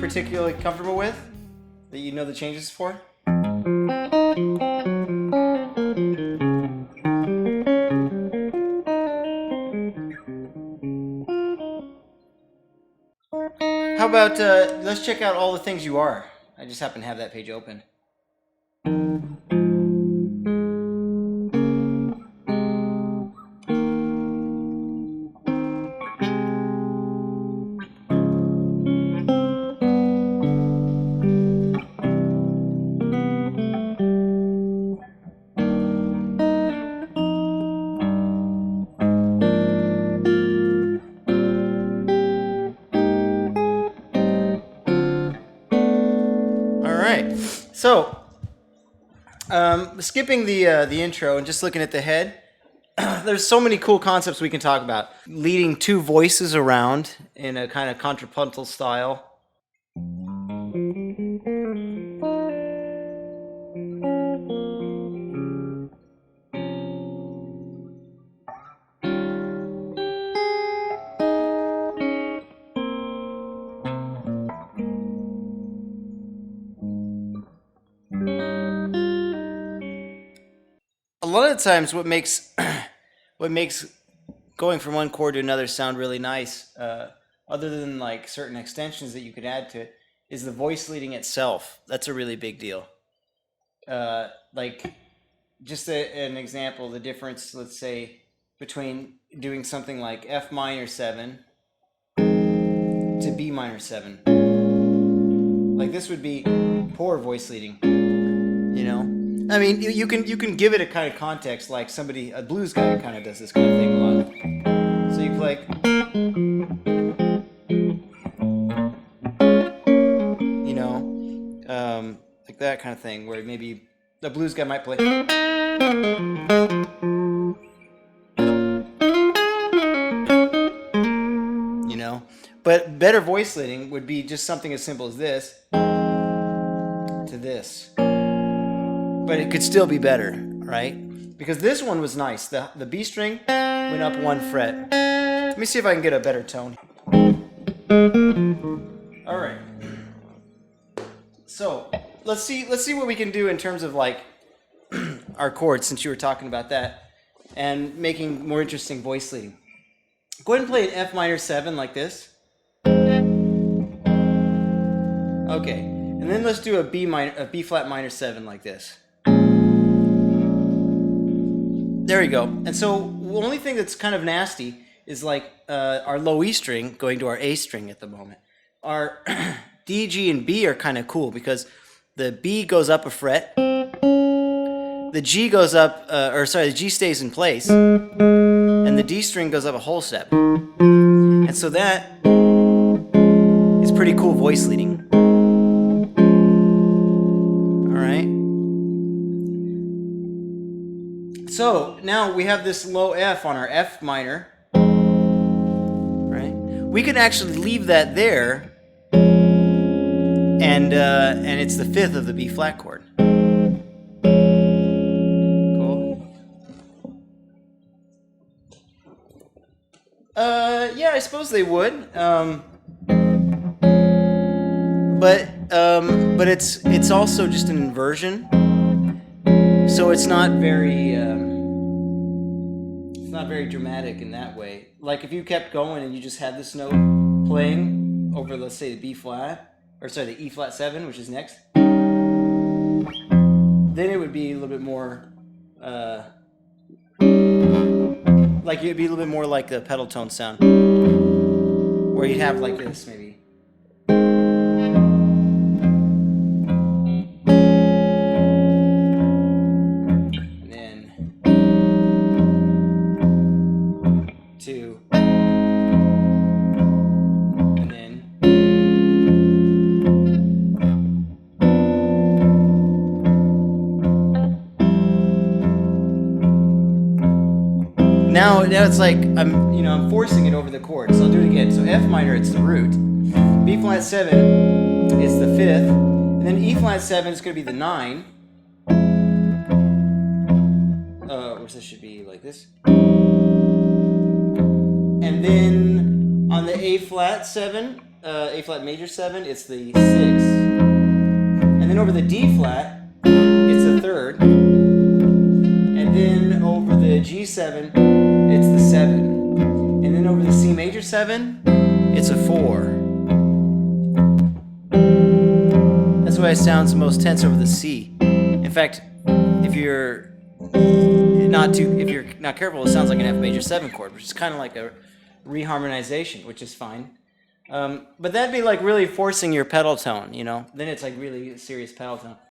particularly comfortable with that you know the changes for? How about let's check out all the things you are. I just happen to have that page open. So, skipping the intro and just looking at the head, there's so many cool concepts we can talk about. Leading two voices around in a kind of contrapuntal style. A lot of the times what makes going from one chord to another sound really nice, other than like certain extensions that you could add to it, is the voice leading itself. That's a really big deal. Like just an example, the difference, let's say, between doing something like F minor 7 to B minor 7. Like this would be poor voice leading, you know? I mean, you can give it a kind of context, like a blues guy kind of does this kind of thing a lot. So you play, you know, like that kind of thing, where maybe the blues guy might play, you know. But better voice leading would be just something as simple as this to this. But it could still be better, right? Because this one was nice. The B string went up 1 fret. Let me see if I can get a better tone. All right. So let's see what we can do in terms of like our chords, since you were talking about that, and making more interesting voice leading. Go ahead and play an F minor 7 like this. Okay, and then let's do a B flat minor 7 like this. There we go. And so the only thing that's kind of nasty is like our low E string going to our A string at the moment. Our D, G, and B are kind of cool because the B goes up a fret, the G goes up, the G stays in place, and the D string goes up a whole step. And so that is pretty cool voice leading. So now we have this low F on our F minor, right? We could actually leave that there, and it's the 5th of the B flat chord. Cool. Yeah, I suppose they would. But it's also just an inversion, so it's not very dramatic in that way. Like if you kept going and you just had this note playing over, let's say, the B flat, or sorry, the E flat 7, which is next, then it would be a little bit more like it'd be a little bit more like the pedal tone sound, where you'd have like this maybe. Now it's like I'm forcing it over the chord. So I'll do it again. So F minor, it's the root. B flat 7 is the 5th, and then E flat 7 is going to be the 9. Which this should be like this. And then on the A flat 7, A flat major 7, it's the 6. And then over the D flat, it's the 3rd. And then over the G7, it's the 7. And then over the C major 7, it's a 4. That's why it sounds the most tense over the C. In fact, if you're not careful, it sounds like an F major 7 chord, which is kind of like a reharmonization, which is fine. But that'd be like really forcing your pedal tone, you know? Then it's like really serious pedal tone.